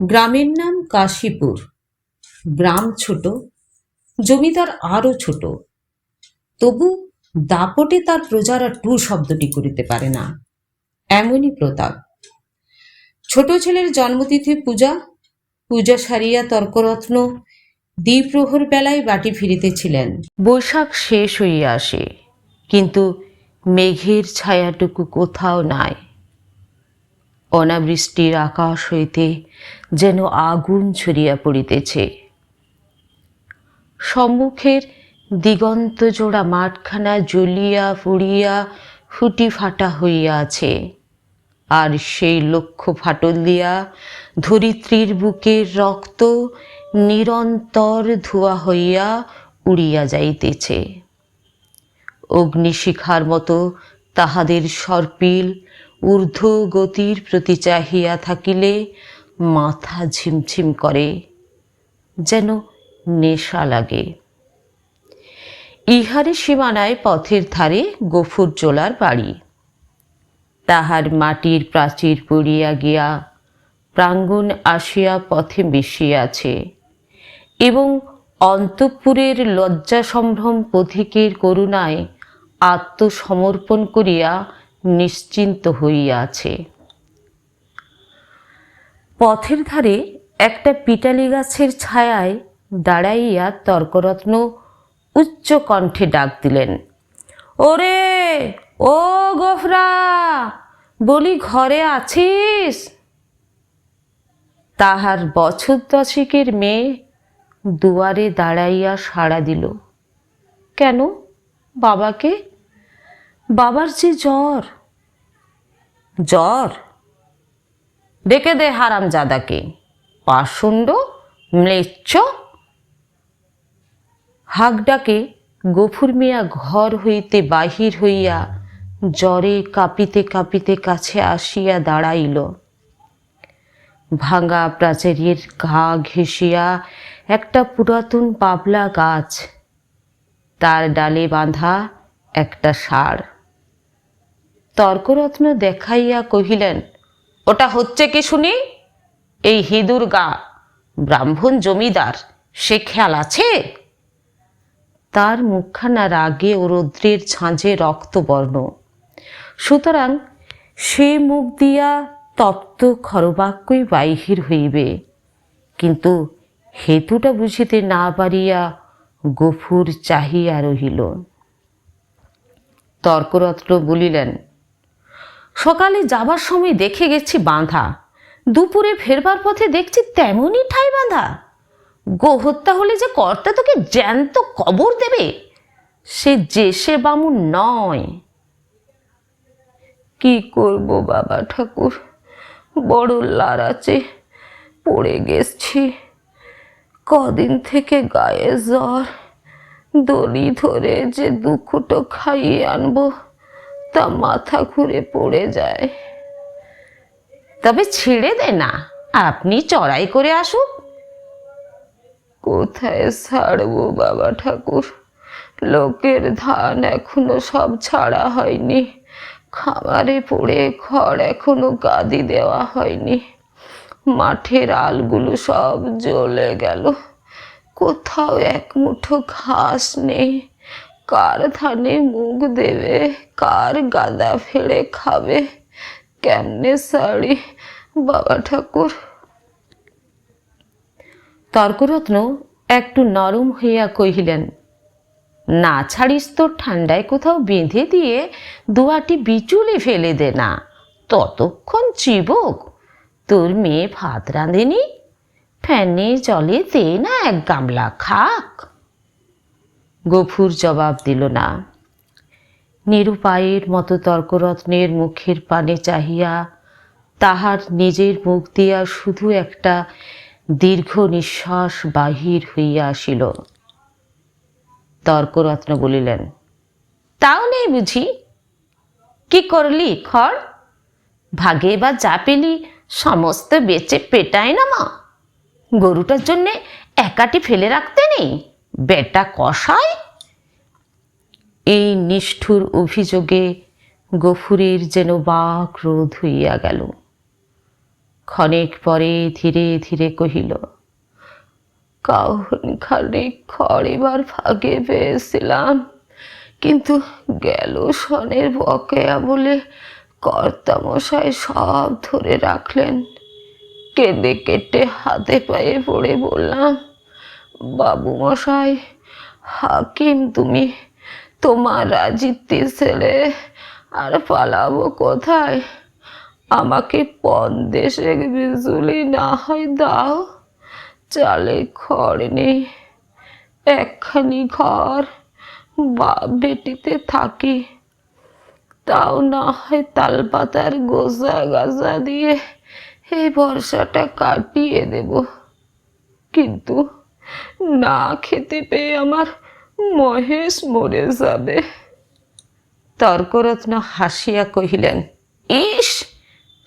গ্রামের নাম কাশীপুর। গ্রাম ছোট, জমিদার আরও ছোট। তবু দাপটে তার প্রজারা টু শব্দটি করিতে পারে না, এমনই প্রতাপ। ছোট ছেলের জন্মতিথি পূজা, পূজা সারিয়া তর্করত্ন দ্বিপ্রহর বেলায় বাটি ফিরিতেছিলেন। বৈশাখ শেষ হইয়া আসে, কিন্তু মেঘের ছায়াটুকু কোথাও নাই। অনাবৃষ্টির আকাশ হইতে যেন আগুন ছড়িয়া পড়িতেছে। সম্মুখের দিগন্ত জোড়া মাঠখানা জ্বলিয়া পুড়িয়া ফুটি ফাটা হইয়া আছে, আর সেই লক্ষ্য ফাটল দিয়া ধরিত্রীর বুকের রক্ত নিরন্তর ধোঁয়া হইয়া উড়িয়া যাইতেছে। অগ্নিশিখার মতো তাহাদের সর্পিল ঊর্ধ্ব গতির প্রতি চাহিয়া থাকিলে মাথা ঝিমঝিম করে, যেন নেশা লাগে। ইহারি সীমানায় পথের ধারে গফুরজোলার বাড়ি। তাহার মাটির প্রাচীর পড়িয়া গিয়া প্রাঙ্গণ আসিয়া পথে মিশিয়াছে, এবং অন্তঃপুরের লজ্জা সম্ভ্রম পথিকের করুণায় আত্মসমর্পণ করিয়া নিশ্চিন্ত হইয়াছে। পথের ধারে একটা পিটালি গাছের ছায়ায় দাঁড়াইয়া তর্করত্ন উচ্চ কণ্ঠে ডাক দিলেন, ওরে ও গোফরা, বলি ঘরে আছিস? তাহার বছর দশেকের মেয়ে দুয়ারে দাঁড়াইয়া সাড়া দিল। কেন বাবাকে? বাবার যে জ্বর। জ্বর? ডেকে দে হারামজাদাকে, পাষণ্ড ম্লেচ্ছ। হাক ডাকে গফুর মিয়া ঘর হইতে বাহির হইয়া জ্বরে কাঁপিতে কাঁপিতে কাছে আসিয়া দাঁড়াইল। ভাঙা প্রাচীরের ঘা ঘেঁষিয়া একটা পুরাতন বাবলা গাছ, তার ডালে বাঁধা একটা ষাঁড়। তর্করত্ন দেখাইয়া কহিলেন, ওটা হচ্ছে কি শুনি? এই হিঁদুর গা, ব্রাহ্মণ জমিদার, সে খেয়াল আছে? তার মুখখানা রাগে ও রৌদ্রের ঝাঁঝে রক্তবর্ণ, সুতরাং সে মুখ দিয়া তপ্ত খরবাক্যই বাহির হইবে। কিন্তু হেতুটা বুঝিতে না পারিয়া গফুর চাহিয়া রহিল। তর্করত্ন বলিলেন, সকালে যাবার সময় দেখে গেছি বাঁধা, দুপুরে ফেরবার পথে দেখছি তেমনই ঠাই বাঁধা। গোহত্যা হলে যে কর্তা তোকে জ্যান্ত কবর দেবে, সে বামুন নয়। কি করব বাবা ঠাকুর, বড় লারাচে পড়ে গেছি। কদিন থেকে গায়ে জ্বর, দড়ি ধরে যে দুঃখটো খাইয়ে আনবো তা মাথা ঘুরে পড়ে যায়। তবে ছেড়ে দে না, আপনি চড়াই করে আসুন। কোথায় ছাড়বো বাবা ঠাকুর, লোকের ধান এখনো সব ছাড়া হয়নি, খামারে পড়ে খড় এখনো গাদি দেওয়া হয়নি, মাঠের আলগুলো সব জ্বলে গেল, কোথাও এক মুঠো ঘাস নেই। কার ধানে মুখ দেবে, কার গাদা ফেড়ে খাবে, কেমনে সারি বাবা ঠাকুর? তর্করত্ন একটু নরম হইয়া কহিলেন, না ছাড়িস তো ঠান্ডায় কোথাও বেঁধে দিয়ে দুয়াটি বিচুলি ফেলে দে না, ততক্ষণ চিবুক। তোর মেয়ে ভাত রাঁধেনি, ফ্যানে জলে দে না এক গামলা, খাক। গফুর জবাব দিল না। নিরুপায়ের মতো তর্করত্নের মুখের পানে চাহিয়া তাহার নিজের মুখ দিয়া শুধু একটা দীর্ঘ নিঃশ্বাস বাহির হইয়া আসিল। তর্করত্ন বলিলেন, তাও নেই বুঝি? কি করলি খড়? ভাগে বা যা পেলি সমস্ত বেচে পেটায় না মা? গরুটার জন্যে একাটি ফেলে রাখতে নেই, বেটা কষাই। এই নিষ্ঠুর অভিযোগে গফুরের যেন বাক রোধ হইয়া গেল। ক্ষণেক পরে ধীরে ধীরে কহিল, খানিক খড় এবার ফাঁকে পেয়েছিলাম, কিন্তু গেল সনের বকেয়া বলে কর্তামশাই সব ধরে রাখলেন। কেঁদে কেটে হাতে পায়ে পড়ে বললাম, বাবু মশাই, হাকিম তুমি, তোমার রাজিত্বের ছেলে, আর পালাবো কোথায়? আমাকে পরদেশে বিজুলি না হয় দাও, চালে খড় নেই, একখানি ঘর বাপ বেটিতে থাকি, তাও না হয় তালপাতার গোজা গাজা দিয়ে এই বর্ষাটা কাটিয়ে দেব, কিন্তু না খেতে পেয়ে আমার মহেশ মরে যাবে। তর্করত্ন হাসিয়া কহিলেন, ইস,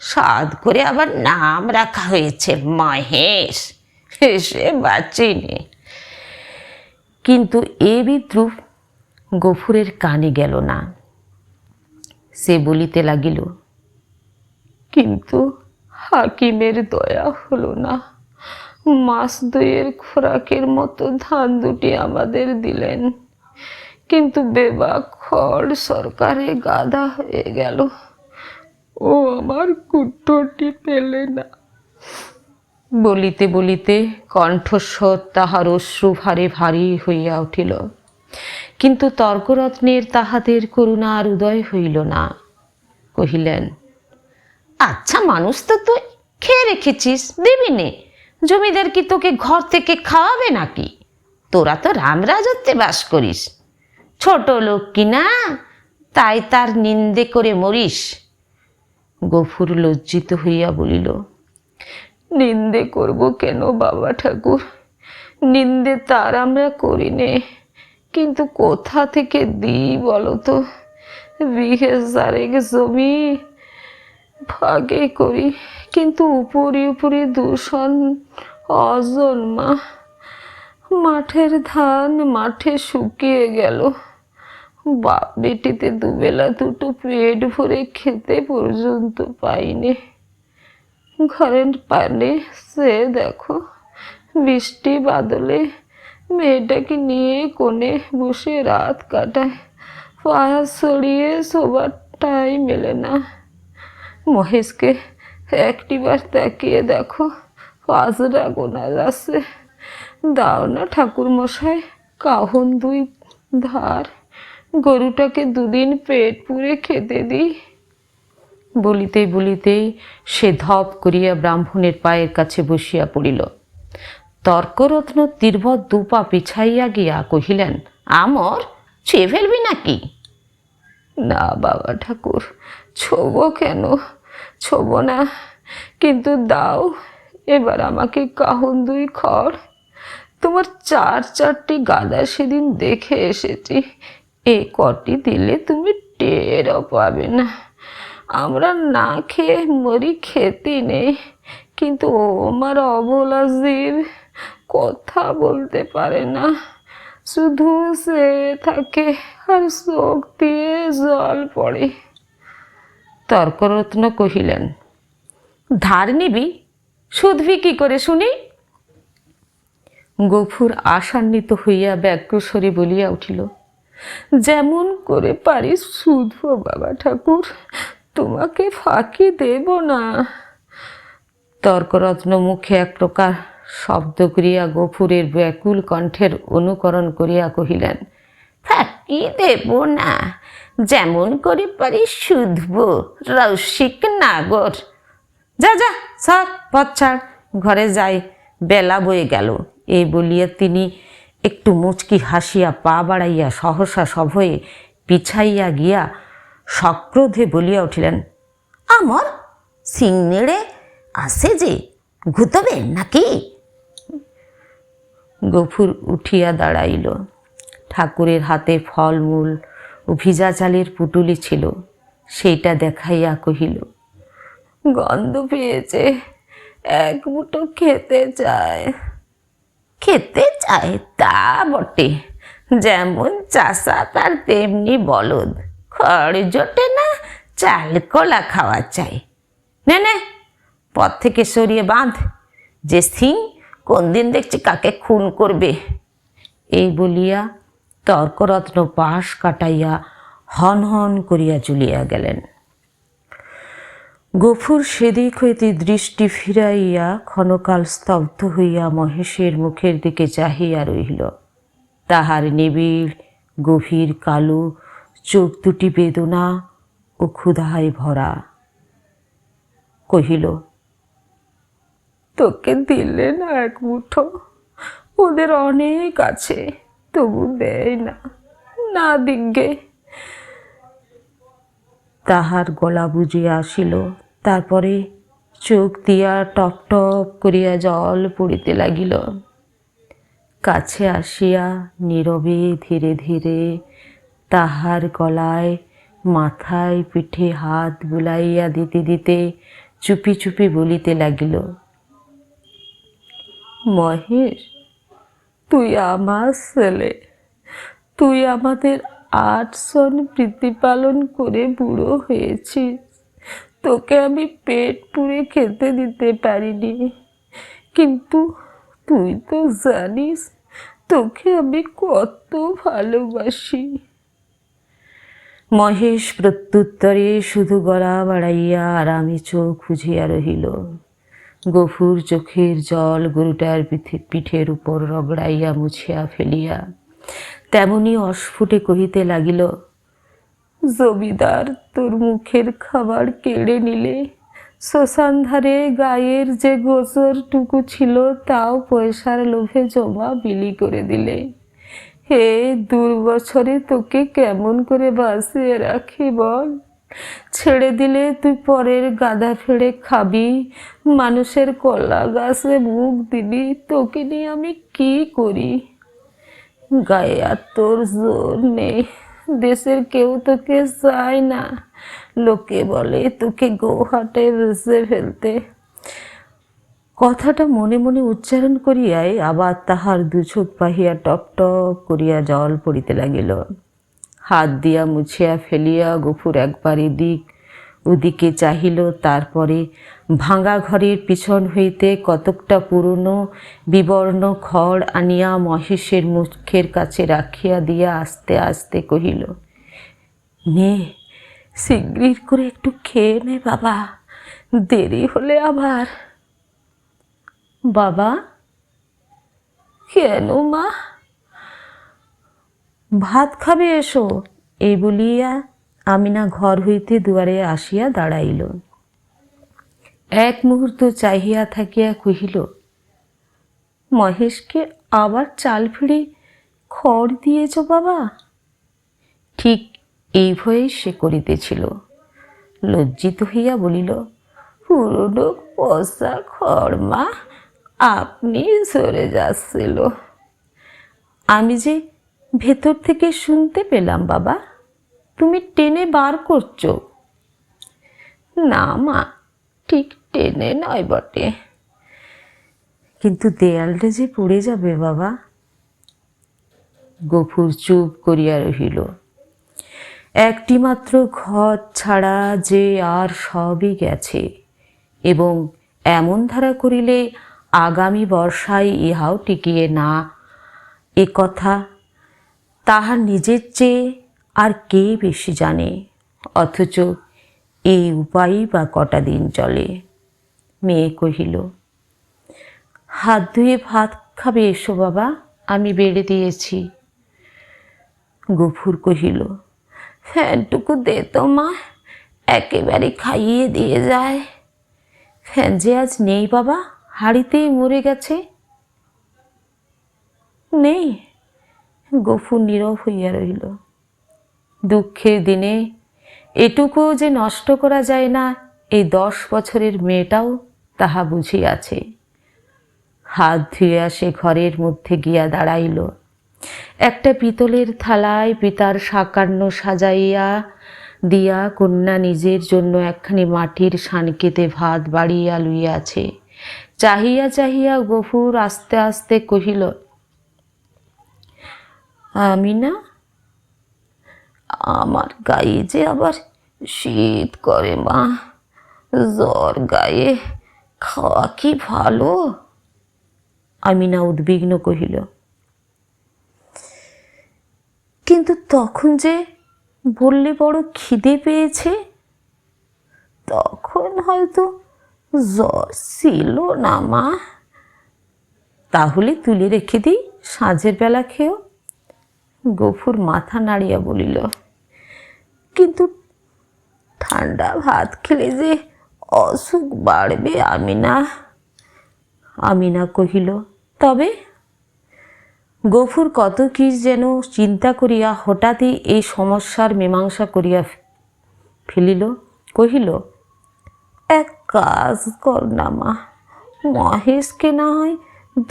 সাধ করে আবার নাম রাখা হয়েছে মহেশ, সে বাঁচিনি। কিন্তু এ বিদ্রুপ গফুরের কানে গেল না। সে বলিতে লাগিল, কিন্তু হাকিমের দয়া হলো না, মাস দুয়ের খোরাকের মতো ধান দুটি আমাদের দিলেন, কিন্তু বেবাক খড় সরকারে গাদা হয়ে গেল, ও আমার কুট্টোটি পেলে না। বলিতে বলিতে কণ্ঠস্বর তাহার অশ্রুভারে ভারী হইয়া উঠিল, কিন্তু তর্করত্নের তাহাদের করুণার উদয় হইল না। কহিলেন, আচ্ছা মানুষ তো তুই, খেয়ে রেখেছিস, দিবি নে, জমিদার কি তোকে ঘর থেকে খাওয়াবে নাকি? তোরা তো রামরাজত্বে বাস করিস, ছোট লোক কিনা, তাই তার নিন্দে করে মরিস। গফুর লজ্জিত হইয়া বলিল, নিন্দে করব কেন বাবা ঠাকুর, নিন্দে তার আমরা করি নে, কিন্তু কোথা থেকে দিই বলো তো? বিঘে চারেক জমি ভাগে করি, কিন্তু উপরি উপরি দূষণ অজন্মা, মাঠের ধান মাঠে শুকিয়ে গেল, বাপ বেটিতে দুবেলা দুটো পেট ভরে খেতে পর্যন্ত পাইনি। ঘরের পানে সে দেখো, বৃষ্টি বাদলে মেয়েটাকে নিয়ে কোণে বসে রাত কাটায়, পায়া ছড়িয়ে শোবারটাই মেলে না। মহেশকে একটিবার তাকিয়ে দেখো, পাঁচরা গোনা যাচ্ছে, দাও না ঠাকুর মশাই কাহন দুই ধার, গরুটাকে দুদিন পেট পুরে খেতে দিই। বলিতে বলিতেই সে ধপ করিয়া ব্রাহ্মণের পায়ের কাছে বসিয়া পড়িল। তর্করত্ন তীর্বৎ দুপা পিছাইয়া গিয়া কহিলেন, আমর ছুঁয়ে ফেলবি নাকি? না বাবা ঠাকুর, ছোব কেন, ছোব না, কিন্তু দাও এবার আমাকে কাহন দুই খড়। তোমার চারটি গাদা সেদিন দেখে এসেছি, এ কটি দিলে তুমি টেরও পাবে না। আমরা না খেয়ে মরি, খেতে নেই, কিন্তু ও আমার অবলা জীব কথা বলতে পারে না, শুধু সে থাকে আর চোখ দিয়ে জল পড়ে। তর্করত্ন কহিলেন, ধার নিবি, শুধবি কি করে শুনি? গফুর আশান্বিত হইয়া ব্যগ্রস্বরে বলিয়া উঠিল, যেমন করে পারিস শুধবো বাবা ঠাকুর, তোমাকে ফাঁকি দেব না। তর্করত্ন মুখে এক প্রকার শব্দ করিয়া গফুরের ব্যাকুল কণ্ঠের অনুকরণ করিয়া কহিলেন, ফাঁকি দেব না, যেমন করে পারিস শুধবো, রসিক নাগর। যা যা সব পথ ছাড়, ঘরে যাই, বেলা বয়ে গেল। এই বলিয়া তিনি একটু মুচকি হাসিয়া পা বাড়াইয়া সহসা সভয়ে পিছাইয়া গিয়া সক্রোধে বলিয়া উঠিলেন, আমার সিং নেড়ে আসে যে, ঘুতবে নাকি? গফুর উঠিয়া দাঁড়াইল। ঠাকুরের হাতে ফলমূল ও ভিজা চালের পুটুলি ছিল, সেইটা দেখাইয়া কহিল, গন্ধ পেয়েছে, এক মুঠো খেতে চায়। খেতে চায় তা বটে, যেমন চাষা তার তেমনি বলদ, খড় জোটে না, চাল কলা খাওয়া চাই। নে নে, পথ থেকে সরিয়ে বাঁধ, যে সিং কোন দিন দেখছি কাকে খুন করবে। এই বলিয়া তর্করত্ন পাশ কাটাইয়া হন হন করিয়া চলিয়া গেলেন। গফুর সেদিক হইতে দৃষ্টি ফিরাইয়া ক্ষণকাল স্তব্ধ হইয়া মহেশের মুখের দিকে চাহিয়া রহিল। তাহার নিবিড় গভীর কালো চোখ দুটি বেদনা ও ক্ষুধায় ভরা। কহিল, তোকে দিলে না এক মুঠো, ওদের অনেক আছে, তবু দেয় না, না দিগ্গে। তাহার গলা বুঝিয়া আসিল, তারপরে চোখ দিয়া টপ টপ করিয়া জল পড়িতে লাগিল। কাছে আসিয়া নীরবে ধীরে ধীরে তাহার গলায় মাথায় পিঠে হাত বুলাইয়া দিতে দিতে চুপি চুপি বলিতে লাগিল, মহেশ, তুই আমার ছেলে, তুই আমাদের 8 জন প্রতিপালন করে বুড়ো হয়েছিস, তোকে আমি পেট পুড়ে খেতে দিতে পারিনি, কিন্তু তুই তো জানিস তোকে আমি কত ভালোবাসি। মহেশ প্রত্যুত্তরে শুধু গলা বাড়াইয়া আরামে চোখ বুঝিয়া রহিল। গফুর চোখের জল গরুটার পিঠের উপর রগড়াইয়া মুছিয়া ফেলিয়া তেমনি অস্ফুটে কহিতে লাগিল, জমিদার তোর মুখের খাবার কেড়ে নিলে, শ্মশান ধারে গায়ের যে গোচরটুকু ছিল তাও পয়সার লোভে জমা বিলি করে দিলে। হে দুর্বছরে তোকে কেমন করে বাঁচিয়ে রাখি বল? ছেড়ে দিলে তুই পরের গাদা ফেড়ে খাবি, মানুষের কলা গাছে মুখ দিবি, তোকে নিয়ে আমি কি করি? গায়ে আর তোর জোর নেই, দেশের কেউ তোকে চায় না, লোকে বলে তোকে গোহাটে বেঁচে ফেলতে। কথাটা মনে মনে উচ্চারণ করিয়াই আবার তাহার দুচোখ বাহিয়া টপ টপ করিয়া জল পড়িতে লাগিল। হাত দিয়া মুছিয়া ফেলিয়া গফুর একবার এদিক ওদিকে চাহিল, তারপরে ভাঙা ঘরের পিছন হইতে কতকটা পুরনো বিবর্ণ খড় আনিয়া মহেশের মুখের কাছে রাখিয়া দিয়া আস্তে আস্তে কহিল, নে, শিগগির করে একটু খেয়ে নে বাবা, দেরি হলে আবার। বাবা? কেন মা? ভাত খাবে, এসো। এই বলিয়া আমিনা ঘর হইতে দুয়ারে আসিয়া দাঁড়াইল। এক মুহূর্ত চাহিয়া থাকিয়া কহিল, মহেশকে আবার চাল ফিরে খড় দিয়েছ বাবা? ঠিক এই ভয়ে সে করিতেছিল। লজ্জিত হইয়া বলিল, পুরনো পচা খড় মা, আপনি সরে যাচ্ছিল। আমি যে ভেতর থেকে শুনতে পেলাম বাবা, তুমি টেনে বার করছো। না মা, ঠিক টেনে নয় বটে, কিন্তু দেয়ালটা যে পড়ে যাবে বাবা। গফুর চুপ করিয়া রহিল। একটি মাত্র ঘর ছাড়া যে আর সবই গেছে, এবং এমন ধারা করিলে আগামী বর্ষায় ইহাও টিকিয়ে না, এ কথা তাহার নিজের চেয়ে আর কে বেশি জানে। অথচ এই উপায়ই বা কটা দিন চলে। মেয়ে কহিল, হাত ধুয়ে ভাত খাবে, এসো বাবা, আমি বেড়ে দিয়েছি। গফুর কহিল, ফ্যানটুকু দে তো মা, একেবারে খাইয়ে দিয়ে যায়। ফ্যান যে আজ নেই বাবা, হাঁড়িতেই মরে গেছে। নেই? গফুর নীরব হইয়া রহিল। দুঃখের দিনে এটুকুও যে নষ্ট করা যায় না, এই 10 বছরের মেয়েটাও তাহা বুঝিয়াছে। হাত ধুইয়া সে ঘরের মধ্যে গিয়া দাঁড়াইল। একটা পিতলের থালায় পিতার সাকান্ন সাজাইয়া দিয়া কন্যা নিজের জন্য একখানি মাটির সানকেতে ভাত বাড়িয়া লইয়াছে। চাহিয়া চাহিয়া গফুর আস্তে আস্তে কহিল, আমিনা, আমার গায়ে যে আবার শীত করে মা, জ্বর গায়ে, খাওয়া কি ভালো? আমিনা উদ্বিগ্ন কহিল। কিন্তু তখন যে বললে বড় খিদে পেয়েছে, তখন হয়তো জ্বর ছিল না মা। তাহলে তুলে রেখে দিই, সাঁঝের বেলা খেয়েও। গফুর মাথা নাড়িয়া বলিল, কিন্তু ঠান্ডা ভাত খেলে যে অসুখ বাড়বে আমিনা। আমিনা কহিল, তবে? গফুর কত কি যেন চিন্তা করিয়া হঠাৎই এই সমস্যার মীমাংসা করিয়া ফেলিল। কহিল, এক কাজ কর না মা, মহেশকে না হয়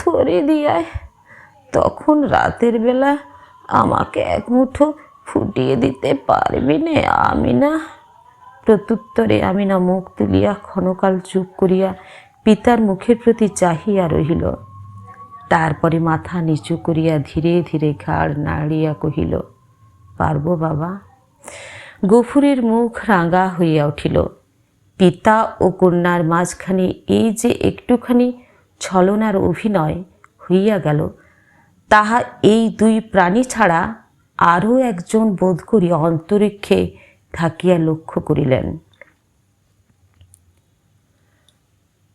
ধরে দিয়ায়, তখন রাতের বেলা আমাকে এক মুঠো ফুটিয়ে দিতে পারবি নে আমিনা। প্রত্যুত্তরে আমিনা মুখ তুলিয়া ক্ষণকাল চুপ করিয়া পিতার মুখের প্রতি চাহিয়া রহিল। তারপরে মাথা নিচু করিয়া ধীরে ধীরে ঘাড় নাড়িয়া কহিল, পারব বাবা। গফুরের মুখ রাঙা হইয়া উঠিল। পিতা ও কন্যার মাঝখানে এই যে একটুখানি ছলনার অভিনয় হইয়া গেল, তাহা এই দুই প্রাণী ছাড়া আরও একজন বোধ করি অন্তরিক্ষে থাকিয়া লক্ষ্য করিলেন।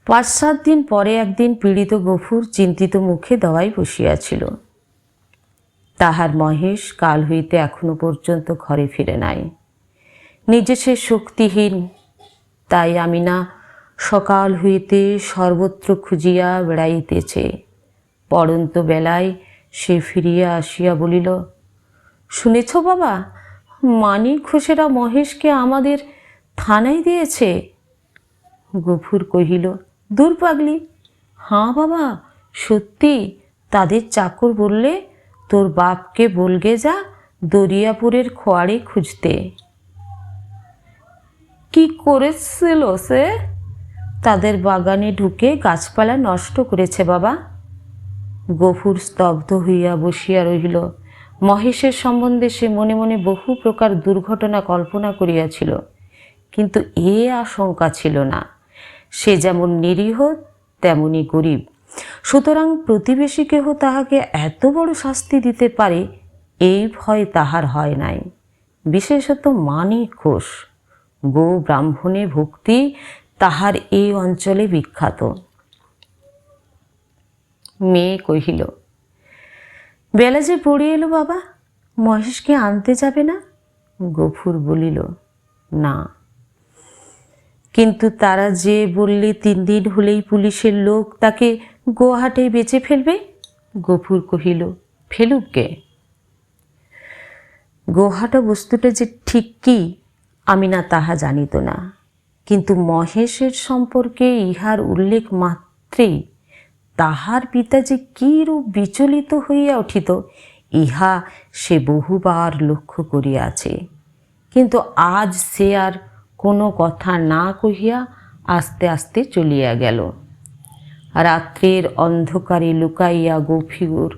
5-7 দিন পরে একদিন পীড়িত গফুর চিন্তিত মুখে দাওয়ায় বসিয়াছিল। তাহার মহেশ কাল হইতে এখনো পর্যন্ত ঘরে ফিরে নাই। নিজে সে শক্তিহীন, তাই আমিনা সকাল হইতে সর্বত্র খুঁজিয়া বেড়াইতেছে। পড়ন্ত বেলায় সে ফিরিয়া আসিয়া বলিল, শুনেছ বাবা, মানিক ঘোষেরা মহেশকে আমাদের থানায় দিয়েছে। গফুর কহিল, দূর পাগলি। হাঁ বাবা, সত্যি। তাদের চাকর বললে, তোর বাপকে বলগে যা দরিয়াপুরের খোয়াড়ে খুঁজতে। কি করেছিল সে? তাদের বাগানে ঢুকে গাছপালা নষ্ট করেছে বাবা। গফুর স্তব্ধ হইয়া বসিয়া রহিল। মহেশের সম্বন্ধে সে মনে মনে বহু প্রকার দুর্ঘটনা কল্পনা করিয়াছিল, কিন্তু এ আশঙ্কা ছিল না। সে যেমন নিরীহ তেমনি গরিব, সুতরাং প্রতিবেশী কেহ তাহাকে এত বড় শাস্তি দিতে পারে এই ভয় তাহার হয় নাই। বিশেষত মানিক ঘোষ, গো ব্রাহ্মণে ভক্তি তাহার এই অঞ্চলে বিখ্যাত। মেয়ে কহিল, বেলা যে পড়ে এলো বাবা, মহেশকে আনতে যাবে না? গফুর বলিল, না। কিন্তু তারা যে বললে 3 দিন হলেই পুলিশের লোক তাকে গোহাটে বেচে ফেলবে। গফুর কহিল, ফেলুক কে? গোহাটা বস্তুটা যে ঠিক কি আমিনা তাহা জানিত না, কিন্তু মহেশের সম্পর্কে ইহার উল্লেখ মাত্রেই তাহার পিতা যে কী রূপ বিচলিত হইয়া উঠিত ইহা সে বহুবার লক্ষ্য করিয়াছে। কিন্তু আজ সে আর কোনো কথা না কহিয়া আস্তে আস্তে চলিয়া গেল। রাত্রের অন্ধকারে লুকাইয়া গফুর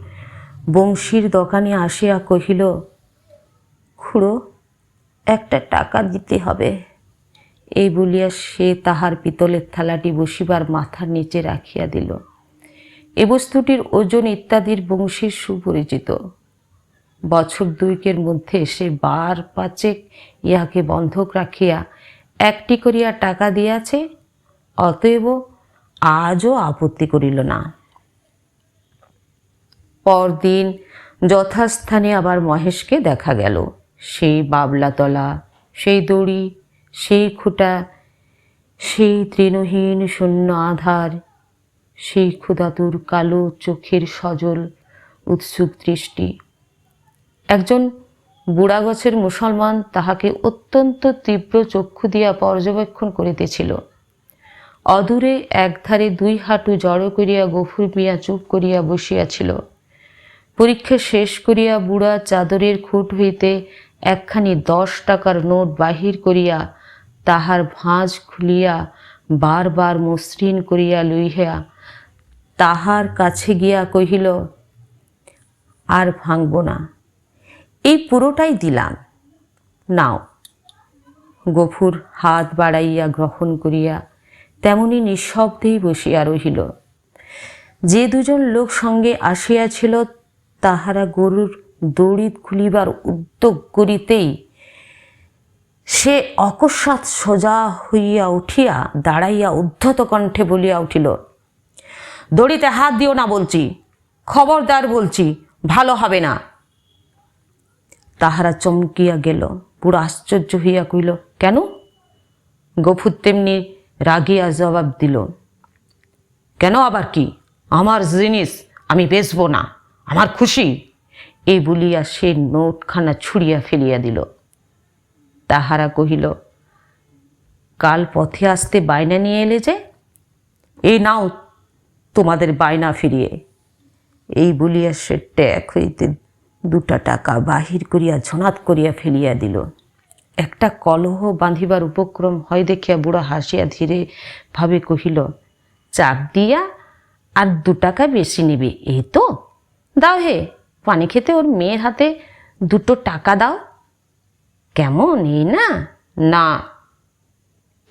বংশীর দোকানে আসিয়া কহিল, খুড়ো, একটা টাকা দিতে হবে। এই বলিয়া সে তাহার পিতলের থালাটি বসিবার মাথার নিচে রাখিয়া দিল। এ বস্তুটির ওজন ইত্যাদির বংশীর সুপরিচিত। বছর 2 মধ্যে সে 5 ইহাকে বন্ধক রাখিয়া 1টি করিয়া টাকা দিয়াছে, অতএব আজও আপত্তি করিল না। পরদিন যথাস্থানে আবার মহেশকে দেখা গেল। সেই বাবলাতলা, সেই দড়ি, সেই খুঁটা, সেই তৃণহীন শূন্য আধার, সেই ক্ষুধাতুর কালো চোখের সজল উৎসুক দৃষ্টি। একজন বুড়া গছের মুসলমান তাহাকে অত্যন্ত তীব্র চক্ষু দিয়া পর্যবেক্ষণ করিতেছিল। অদূরে একধারে 2 হাঁটু জড়ো করিয়া গফুর মিয়া চুপ করিয়া বসিয়াছিল। পরীক্ষা শেষ করিয়া বুড়া চাদরের খুঁট হইতে একখানি 10 টাকার নোট বাহির করিয়া তাহার ভাঁজ খুলিয়া বারবার মসৃণ করিয়া লইয়া তাহার কাছে গিয়া কহিল, আর ভাঙব না, এই পুরোটাই দিলাম, নাও। গফুর হাত বাড়াইয়া গ্রহণ করিয়া তেমনি নিঃশব্দেই বসিয়া রহিল। যে দুজন লোক সঙ্গে আসিয়াছিল তাহারা গরুর দড়ি খুলিবার উদ্যোগ করিতেই সে অকস্মাৎ সোজা হইয়া উঠিয়া দাঁড়াইয়া উদ্ধত কণ্ঠে বলিয়া উঠিল, দড়িতে হাত দিও না বলছি, খবরদার বলছি, ভালো হবে না। তাহারা চমকিয়া গেল। পুরো আশ্চর্য হইয়া কহিল, কেন? গফুর তেমনি রাগিয়া জবাব দিল, কেন আবার কি? আমার জিনিস আমি বেচব না, আমার খুশি। এই বলিয়া সে নোটখানা ছুঁড়িয়া ফেলিয়া দিল। তাহারা কহিল, কাল পথে আসতে বায়না নিয়ে এলে যে, এই নাও তোমাদের বায়না ফিরিয়ে। এই বলিয়া সে ট্যাক হইতে 2টা টাকা বাহির করিয়া ঝনাত করিয়া ফেলিয়া দিল। একটা কলহ বাঁধিবার উপক্রম হয় দেখিয়া বুড়া হাসিয়া ধীরে ভাবে কহিল, চাপ দিয়া আর 2 টাকা বেশি নিবে, এই তো? দাও হে, পানি খেতে ওর মেয়ের হাতে 2 টাকা দাও। কেমন, এই না? না,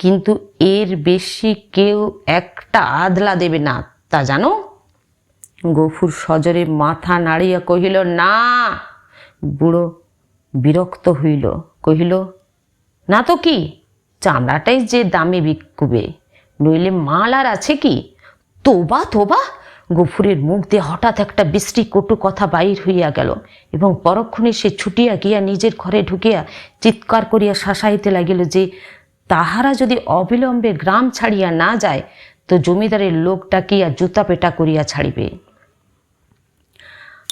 কিন্তু এর বেশি কেউ একটা আদলা দেবে না, তা জানো? গফুর সজরে মাথা নাড়িয়া কহিল, না। বুড়ো বিরক্ত হইল, কহিল, না তো কি, চামড়াটাই যে দামে বিকবে, নইলে মাল আর আছে কি? তোবা তোবা! গফুরের মুখ দিয়ে হঠাৎ একটা বিশ্রী কটু কথা বাহির হইয়া গেল এবং পরক্ষণে সে ছুটিয়া গিয়া নিজের ঘরে ঢুকিয়া চিৎকার করিয়া শাসাইতে লাগিল যে তাহারা যদি অবিলম্বে গ্রাম ছাড়িয়া না যায় তো জমিদারের লোক ডাকিয়া জুতা পেটা করিয়া ছাড়িবে।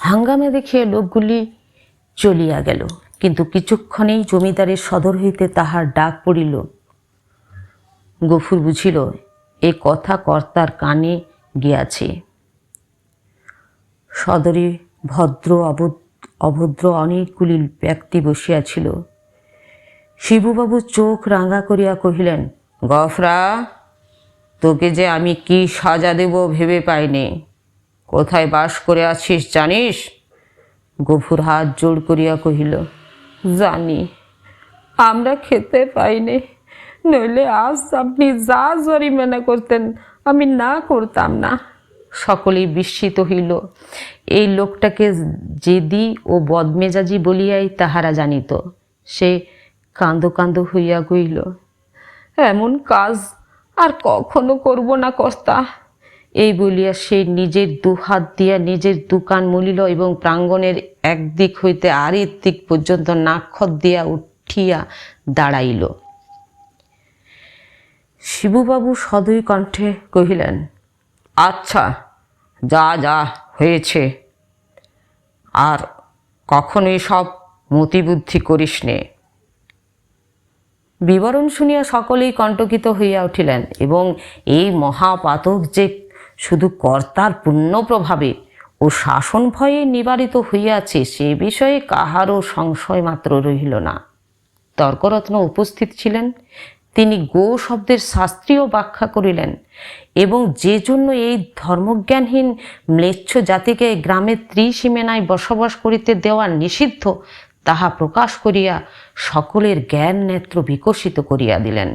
হাঙ্গামা দেখিয়া লোকগুলি চলিয়া গেল, কিন্তু কিছুক্ষণেই জমিদারের সদর হইতে তাহার ডাক পড়িল। গফুর বুঝিল এ কথা কর্তার কানে গিয়াছে। সদরে ভদ্র অভদ্র অনেকগুলি ব্যক্তি বসিয়াছিল। শিবুবাবু চোখ রাঙা করিয়া কহিলেন, গফরা, তোকে যে আমি কি সাজা দেব ভেবে পাইনি। কোথায় বাস করে আছিস জানিস? গফুর হাত জোড় করিয়া কহিল, জানি, আমরা খেতে পাইনি, নইলে আজ আপনি যা জরিমানা করতেন আমি না করতাম না। সকলেই বিস্মিত হইল। এই লোকটাকে জেদি ও বদমেজাজি বলিয়াই তাহারা জানিত। সে কাঁদো কাঁদো হইয়া কহিল, এমন কাজ আর কখনো করব না কর্তা। এই বলিয়া সে নিজের 2 হাত দিয়া নিজের দোকান মুলিল এবং প্রাঙ্গণের একদিক হইতে আরেক দিক পর্যন্ত নাক্ষত দিয়া উঠিয়া দাঁড়াইল। শিবুবাবু সদয় কণ্ঠে কহিলেন, আচ্ছা, যা যা হয়েছে, আর কখনোই সব মতিবুদ্ধি করিস নে। বিবরণ শুনিয়া সকলেই কণ্টকিত হইয়া উঠিলেন এবং এই মহাপাতক যে শুধু কর্তার পুণ্য প্রভাবে ও শাসন ভয়ে নিবারিত হইয়াছে সে বিষয়ে কাহারও সংশয় মাত্র রহিল না। তর্করত্ন উপস্থিত ছিলেন। তিনি গো শব্দের শাস্ত্রীয় ব্যাখ্যা করিলেন এবং যে জন্য এই ধর্মজ্ঞানহীন ম্লেচ্ছ জাতিকে গ্রামের ত্রিসীমানায় বসবাস করিতে দেওয়া নিষিদ্ধ তাহা প্রকাশ করিয়া সকলের জ্ঞান নেত্র বিকশিত করিয়া দিলেন।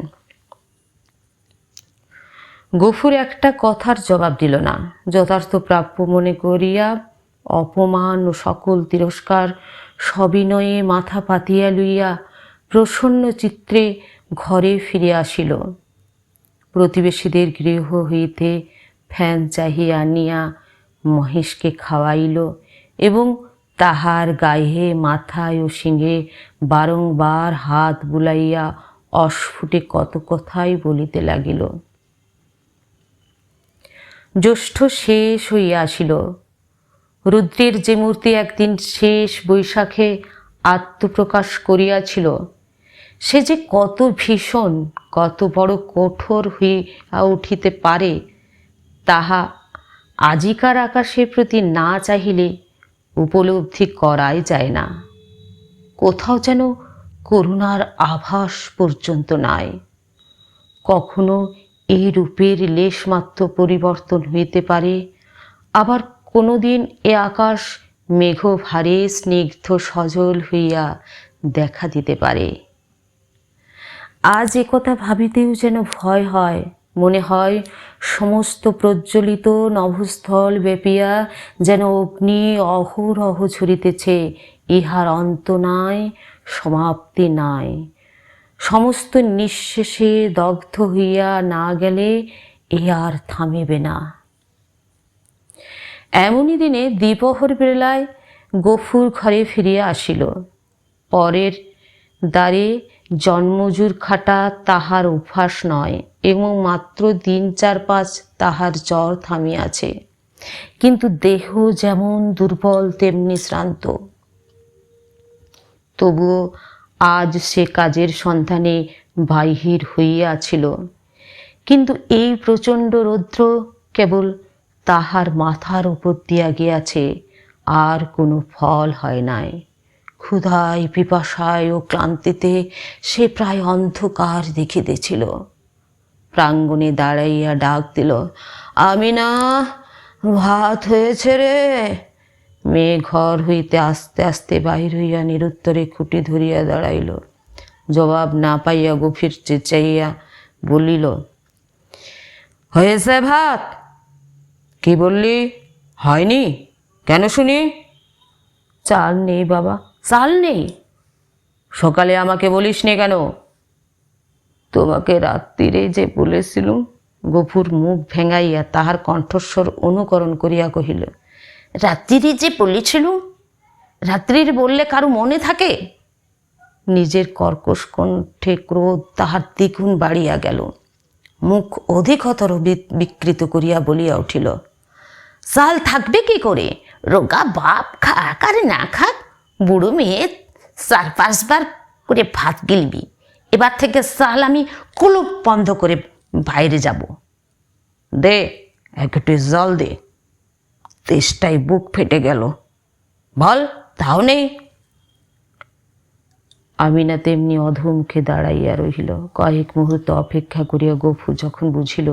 গফুর একটা কথার জবাব দিল না। যথার্থ প্রাপ্য মনে করিয়া অপমান ও সকল তিরস্কার সবিনয়ে মাথা পাতিয়া লইয়া প্রসন্ন চিত্রে ঘরে ফিরে আসিল। প্রতিবেশীদের গৃহ হইতে ফ্যান চাহিয়া আনিয়া মহেশকে খাওয়াইল এবং তাহার গায়ে মাথায় ও শিঙে বারংবার হাত বুলাইয়া অস্ফুটে কত কথাই বলিতে লাগিল। জ্যৈষ্ঠ শেষ হইয়া আসিল। রুদ্রের যে মূর্তি একদিন শেষ বৈশাখে আত্মপ্রকাশ করিয়াছিল সে যে কত ভীষণ, কত বড় কঠোর হইয়া উঠিতে পারে তাহা আজিকার আকাশের প্রতি না চাহিলে উপলব্ধি করাই যায় না। কোথাও যেন করুণার আভাস পর্যন্ত নাই। কখনো এই রূপের লেশমাত্র পরিবর্তন হইতে পারে, আবার কোনো দিন এ আকাশ মেঘভারে স্নিগ্ধ সজল হইয়া দেখা দিতে পারে। আজ একথা ভাবিতেও যেন ভয় হয় মনে হয় সমস্ত প্রজ্বলিত নভস্থল ব্যাপিয়া যেন অগ্নি অহরহ ছড়িতেছে, ইহার অন্ত নাই, সমাপ্তি নাই। সমস্ত নিঃশেষে দগ্ধ হইয়া না গেলে এ আর থামিবে না। এমনই দিনে দ্বিপ্রহর বেলায় গফুর ঘরে ফিরিয়া আসিল। পরের দ্বারে জন্মজুর খাটা তাহার অভ্যাস নয় এবং মাত্র 3-4-5 তাহার জ্বর থামিয়াছে, কিন্তু দেহ যেমন দুর্বল তেমনি শ্রান্ত। তবুও আজ সে কাজের সন্ধানে বাহির হইয়াছিল, কিন্তু এই প্রচণ্ড রৌদ্র কেবল তাহার মাথার উপর দিয়া গিয়াছে, আর কোনো ফল হয় নাই। ক্ষুধায়, পিপাসায় ও ক্লান্তিতে সে প্রায় অন্ধকার দেখিতেছিল। প্রাঙ্গণে দাঁড়াইয়া ডাক দিল, আমিনা, ভাত হয়েছে রে। মেয়ে ঘর হইতে আস্তে আস্তে বাহির হইয়া নিরুত্তরে খুঁটি ধরিয়া দাঁড়াইল। জবাব না পাইয়া গভীর চেঁচাইয়া বলিল, হয়েছে ভাত? কি বললি? হয়নি কেন শুনি? চাল নেই বাবা, চাল নেই। সকালে আমাকে বলিসনি কেন? তোমাকে রাত্রিরে যে বলেছিলুম। গফুর মুখ ভেঙাইয়া তাহার কণ্ঠস্বর অনুকরণ করিয়া কহিল, রাত্রিরে যে বলেছিলুম? রাত্রির বললে কারো মনে থাকে? নিজের কর্কশ কণ্ঠে ক্রোধ তাহার দ্বিগুণ বাড়িয়া গেল। মুখ অধিকতর বিকৃত করিয়া বলিয়া উঠিল, চাল থাকবে কি করে? রোগা বাপ খাক আর না খাক, বুড়ো মেয়ে 4-5 বার করে ভাত গিলবি। এবার থেকে চাল আমি কুলুপ বন্ধ করে বাইরে যাব। দে একটু জল দে, তেষ্টায় বুক ফেটে গেল। বল, তাও নেই। আমিনা তেমনি অধমুখে দাঁড়াইয়া রহিল। কয়েক মুহূর্ত অপেক্ষা করিয়া গফু যখন বুঝিল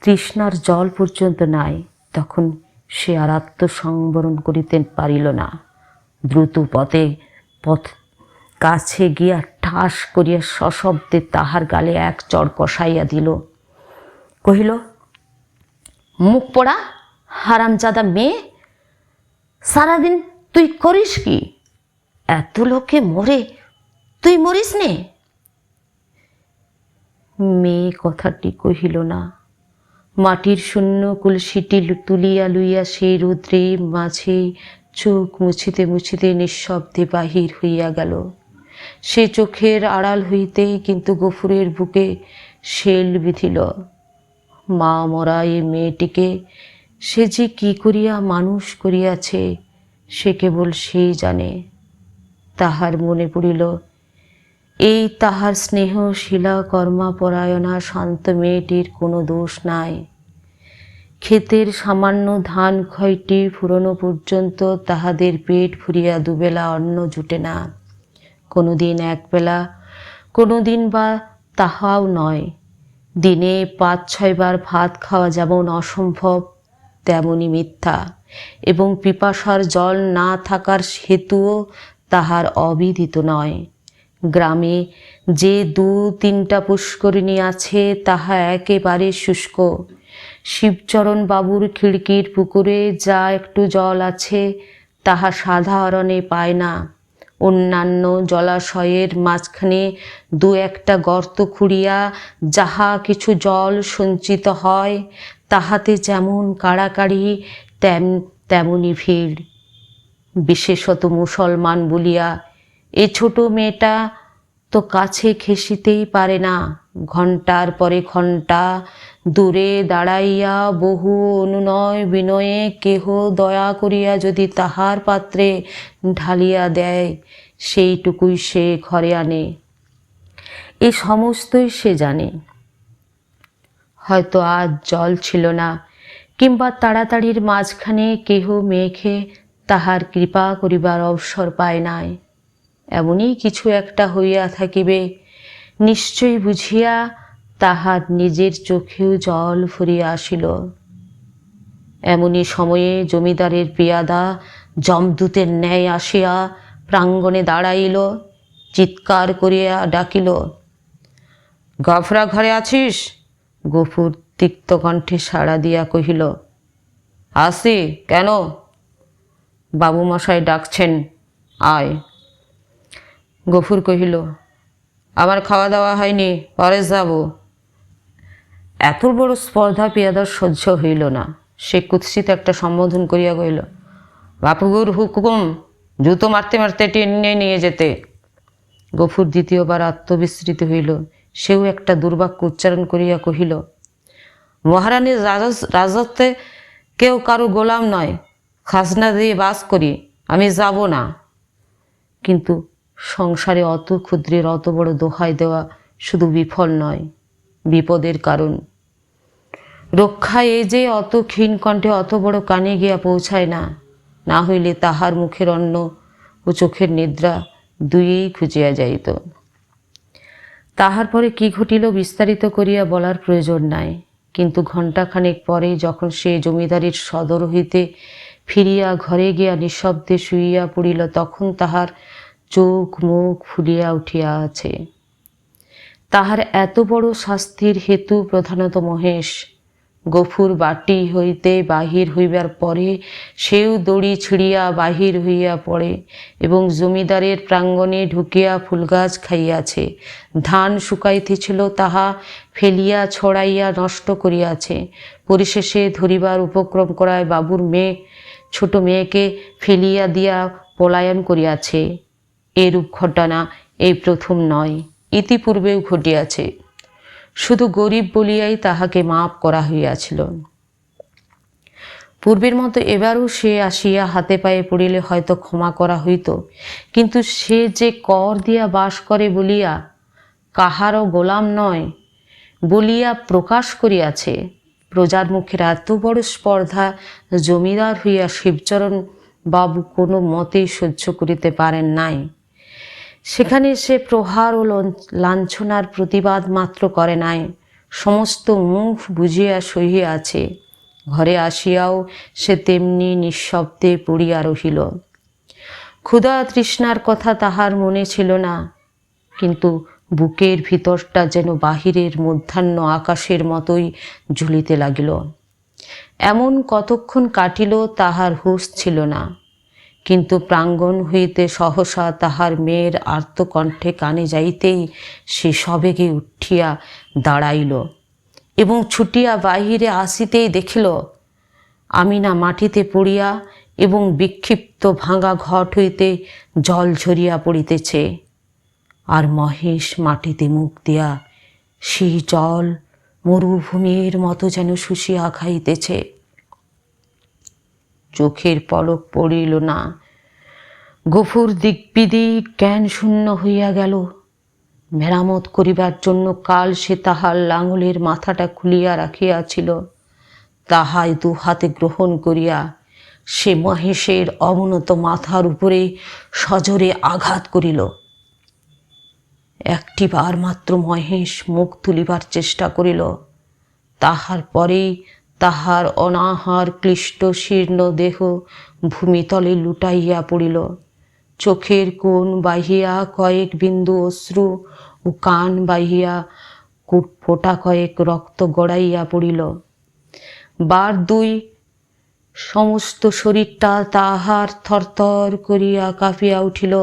তৃষ্ণার জল পর্যন্ত নাই, তখন সে আর আত্মসংবরণ করিতে পারিল না। দ্রুত পথ কাছে গিয়া ঠাস করিয়া সশব্দে তাহার গালে এক চড় কষাইয়া দিল। কহিল, মুখ পোড়া হারামজাদা মেয়ে, সারাদিন তুই করিস কি? এত লোকে মরে, তুই মরিস নে? মেয়ে কথাটি কহিল না। মাটির শূন্য কলসিটি তুলিয়া লইয়া সেই রৌদ্রে মাঝে চোখ মুছিতে মুছিতে নিঃশব্দে বাহির হইয়া গেল। সে চোখের আড়াল হইতেই কিন্তু গফুরের বুকে শেল বিঁধিল। মা মরা এই মেয়েটিকে সে যে কি করিয়া মানুষ করিয়াছে সে কেবল সেই জানে। তাহার মনে পড়িল, এই তাহার স্নেহশীলা কর্মাপরায়ণা শান্ত মেয়েটির কোনো দোষ নাই। ক্ষেতের সামান্য ধান ক্ষয়টি ফুরনো পর্যন্ত তাহাদের পেট ফুরিয়া দুবেলা অন্ন জুটে না। কোনোদিন একবেলা, কোনোদিন বা তাহাও নয়। দিনে 5-6 বার ভাত খাওয়া যেমন অসম্ভব তেমনি মিথ্যা, এবং পিপাসার জল না থাকার হেতুও তাহার অবিদিত নয়। গ্রামে যে 2-3টা পুষ্করিণী আছে তাহা একেবারে শুষ্ক। শিবচরণ বাবুর খিড়কির পুকুরে যা একটু জল আছে তাহা সাধারণে পায় না। অন্যান্য জলাশয়ের মাঝখানে 2-একটা গর্ত খুঁড়িয়া যাহা কিছু জল সঞ্চিত হয় তাহাতে যেমন কাড়াকাড়ি তেমনি ভিড়। বিশেষত মুসলমান বলিয়া এ ছোট মেয়েটা তো কাছে ঘেঁষিতেই পারে না। ঘণ্টার পরে ঘণ্টা দূরে দাঁড়াইয়া বহু অনুনয় বিনয়ে কেহ দয়া করিয়া যদি তাহার পাত্রে ঢালিয়া দেয় সেইটুকুই সে ঘরে আনে। এ সমস্তই সে জানে। হয়তো আজ জল ছিল না, কিংবা তাড়াতাড়ির মাঝখানে কেহ মেঘে তাহার কৃপা করিবার অবসর পায় নাই। এমনই কিছু একটা হইয়া থাকিবে নিশ্চয় বুঝিয়া তাহার নিজের চোখেও জল ফুরিয়া আসিল। এমনই সময়ে জমিদারের পেয়াদা যমদূতের ন্যায় আসিয়া প্রাঙ্গণে দাঁড়াইল, চিৎকার করিয়া ডাকিল, গফরা ঘরে আছিস? গফুর তিক্ত কণ্ঠে সাড়া দিয়া কহিল, আসি। কেন? বাবুমশাই ডাকছেন, আয়। গফুর কহিল, আমার খাওয়া দাওয়া হয়নি, পরে যাব। এত বড় স্পর্ধা পেয়াদার সহ্য হইল না। সে কুৎসিত একটা সম্বোধন করিয়া কহিল, বাপুগুর হুকুম জুতো মারতে মারতে টেনে নিয়ে যেতে। গফুর দ্বিতীয়বার আত্মবিস্মৃত হইল। সেও একটা দুর্বাক্য উচ্চারণ করিয়া কহিল, মহারানীর রাজত্বে কেউ কারো গোলাম নয়, খাজনা দিয়ে বাস করি, আমি যাব না। কিন্তু সংসারে অত ক্ষুদ্রের অত বড় দোহাই দেওয়া শুধু বিফল নয়, বিপদের কারণ। রক্ষা এ যে অত ক্ষীণ কণ্ঠে অত বড় কানে গিয়া পৌঁছায় না, না হইলে তাহার মুখের অন্ন ও চোখের নিদ্রা দুইয়েই খুঁজিয়া যাইত। তাহার পরে কি ঘটিল বিস্তারিত করিয়া বলার প্রয়োজন নাই। কিন্তু ঘণ্টাখানেক পরে যখন সে জমিদারির সদর হইতে ফিরিয়া ঘরে গিয়া নিঃশব্দে শুইয়া পড়িল, তখন তাহার চোখ মুখ ফুলিয়া উঠিয়া আছে। তাহার এত বড় শাস্তির হেতু প্রধানত মহেশ। গফুর বাটি হইতে বাহির হইবার পরে সেও দড়ি ছিঁড়িয়া বাহির হইয়া পড়ে এবং জমিদারের প্রাঙ্গণে ঢুকিয়া ফুলগাছ খাইয়াছে। ধান শুকাইতেছিল, তাহা ফেলিয়া ছড়াইয়া নষ্ট করিয়াছে। পরিশেষে ধরিবার উপক্রম করায় বাবুর ছোট মেয়েকে ফেলিয়া দিয়া পলায়ন করিয়াছে। এরূপ ঘটনা এই প্রথম নয়, ইতিপূর্বেও ঘটিয়াছে। শুধু গরিব বলিয়াই তাহাকে মাপ করা হইয়াছিল। পূর্বের মতো এবারও সে আসিয়া হাতে পায়ে পড়িলে হয়তো ক্ষমা করা হইত, কিন্তু সে যে কর দিয়া বাস করে বলিয়া, কাহারও গোলাম নয় বলিয়া প্রকাশ করিয়াছে। প্রজার মুখের এত বড় স্পর্ধা জমিদার হইয়া শিবচরণ বাবু কোনো মতেই সহ্য করিতে পারেন নাই। সেখানে সে প্রহার ও লাঞ্ছনার প্রতিবাদ মাত্র করে নাই, সমস্ত মুখ বুঝিয়া সহিয়াছে। ঘরে আসিয়াও সে তেমনি নিঃশব্দে পড়িয়া রহিল। ক্ষুধা তৃষ্ণার কথা তাহার মনে ছিল না, কিন্তু বুকের ভিতরটা যেন বাহিরের মধ্যাহ্ন আকাশের মতোই ঝুলিতে লাগিল। এমন কতক্ষণ কাটিল তাহার হুঁশ ছিল না, কিন্তু প্রাঙ্গণ হইতে সহসা তাহার মেয়ের আর্তকণ্ঠে কানে যাইতেই সে সবেগে উঠিয়া দাঁড়াইল এবং ছুটিয়া বাহিরে আসিতেই দেখিল আমিনা মাটিতে পড়িয়া এবং বিক্ষিপ্ত ভাঙা ঘট হইতে জল ঝরিয়া পড়িতেছে, আর মহেশ মাটিতে মুখ দিয়া সেই জল মরুভূমির মতো যেন শুষিয়া খাইতেছে। চোখের পলক পড়িল না। গফুর দিকবিদিক জ্ঞান শূন্য হইয়া গেল। মেরামত করিবার জন্য কাল সে তাহার লাঙলের মাথাটা খুলিয়া রাখিয়াছিল, তাহাই দু হাতে গ্রহণ করিয়া সে মহেশের অবনত মাথার উপরে সজোরে আঘাত করিল। একটিবার মাত্র মহেশ মুখ তুলিবার চেষ্টা করিল, তাহার পরেই তাহার অনাহার ক্লিষ্ট শীর্ণ দেহ ভূমিতলে লুটাইয়া পড়িল। চোখের কোণ বাহিয়া কয়েক বিন্দু অশ্রু ও কান বাহিয়া ফোঁটা কয়েক রক্ত গড়াইয়া পড়িল। বার দুই সমস্ত শরীরটা তাহার থরথর করিয়া কাঁপিয়া উঠিল।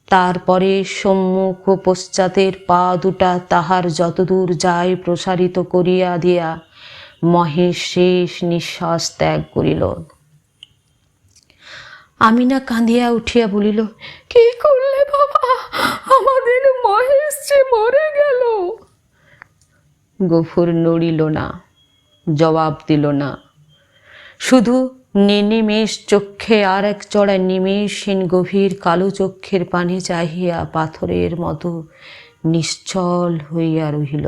তারপরে সম্মুখ ও পশ্চাতের পা দুটা তাহার যতদূর যায় প্রসারিত করিয়া দিয়া মহেশ শেষ নিঃশ্বাস ত্যাগ করিল। আমিনা কাঁদিয়া উঠিয়া বলিল, কি করলে বাবা, আমাদের মহেশ যে মরে গেল। গফুর নড়িল না, জবাব দিল না, শুধু নিনিমেষ চক্ষে আর এক চড়া নিমেষহীন গভীর কালো চক্ষের পানে চাহিয়া পাথরের মতো নিশ্চল হইয়া রহিল।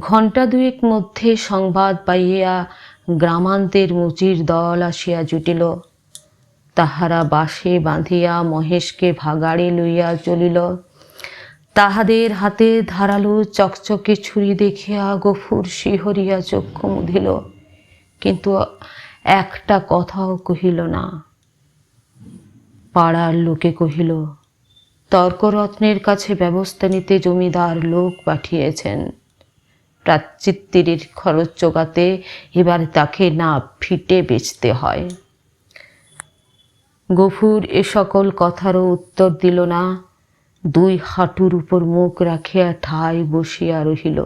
ঘণ্টা দুয়েক মধ্যে সংবাদ পাইয়া গ্রামান্তের মুচির দল আসিয়া জুটিল। তাহারা বাঁশে বাঁধিয়া মহেশকে ভাগাড়ে লইয়া চলিল। তাহাদের হাতে ধারালো চকচকে ছুরি দেখিয়া গফুর শিহরিয়া চক্ষু মুদিল, কিন্তু একটা কথাও কহিল না। পাড়ার লোকে কহিল, তর্করত্নের কাছে ব্যবস্থা নিতে জমিদার লোক পাঠিয়েছেন। প্রাচ্চিত্তির খরচ জোগাতে এবার তাকে না ফিটে বেচতে হয়। গফুর এ সকল কথারও উত্তর দিল না, দুই হাঁটুর উপর মুখ রাখিয়া ঠায় বসিয়া রহিল।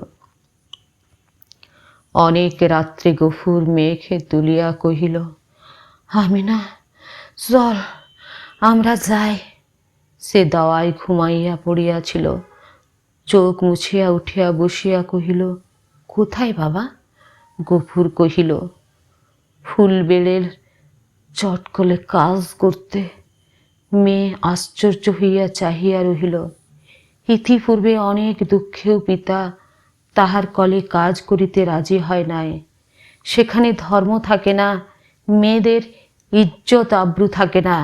অনেক রাত্রে গফুর মেঘে তুলিয়া কহিল, আমি না, চল আমরা যাই। সে দাওয়ায় ঘুমাইয়া পড়িয়াছিল। চোখ মুছিয়া উঠিয়া বসিয়া কহিল, কোথায় বাবা? গফুর কহিল, ফুলবেলের চটকলে কাজ করতে। মেয়ে আশ্চর্য হইয়া চাহিয়া রহিল। ইতিপূর্বে অনেক দুঃখেও পিতা তাহার কলে কাজ করিতে রাজি হয় নাই। সেখানে ধর্ম থাকে না, মেয়েদের ইজ্জত আব্রু থাকে না,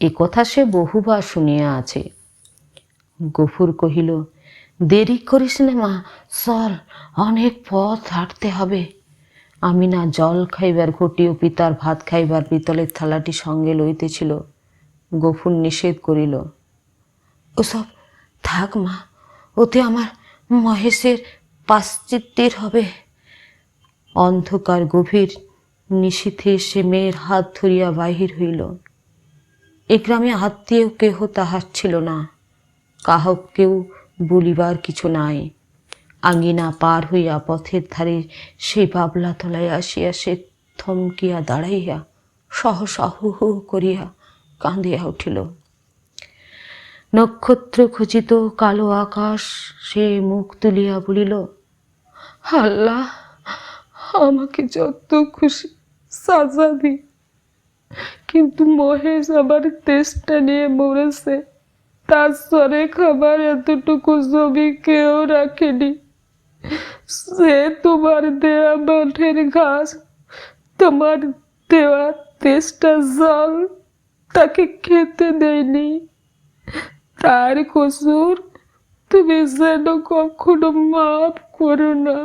এ কথা সে বহুবার শুনিয়া আছে। গফুর কহিল, দেরি করিস না মা, চল, অনেক পথ হাঁটতে হবে। আমি না জল খাইবার ঘটি ও পিতার ভাত খাইবার পিতলের থালাটি সঙ্গে লইতেছিল। গফুর নিষেধ করিল, ওসব থাক মা, ওতে আমার মহেশের পাশ্চিত্যের হবে। অন্ধকার গভীর নিশীথে সে মেয়ের হাত ধরিয়া বাহির হইল। এ গ্রামে আত্মীয় কেহ তাহার ছিল না, কাহকেও বলিবার কিছু নাই। আঙ্গিনা পার হইয়া পথের ধারে সেই বাবলা তলায় আসিয়া সে থমকিয়া দাঁড়াইয়া সহসা হু হু করিয়া কাঁদিয়া উঠিল। নক্ষত্র খচিত কালো আকাশ সে মুখ তুলিয়া বলিল, আল্লাহ, আমাকে যত খুশি সাজা দি, কিন্তু মহেশ আমার তেষ্টা নিয়ে মরেছে। তার স্বরে খাবার এতটুকু জমি কেউ রাখেনি। সে তোমার দেয়া মাঠের ঘাস, তোমার দেওয়া তেষ্টা জল তাকে খেতে দেয়নি। তার কসুর তুমি যেন কখনো মাফ করো না।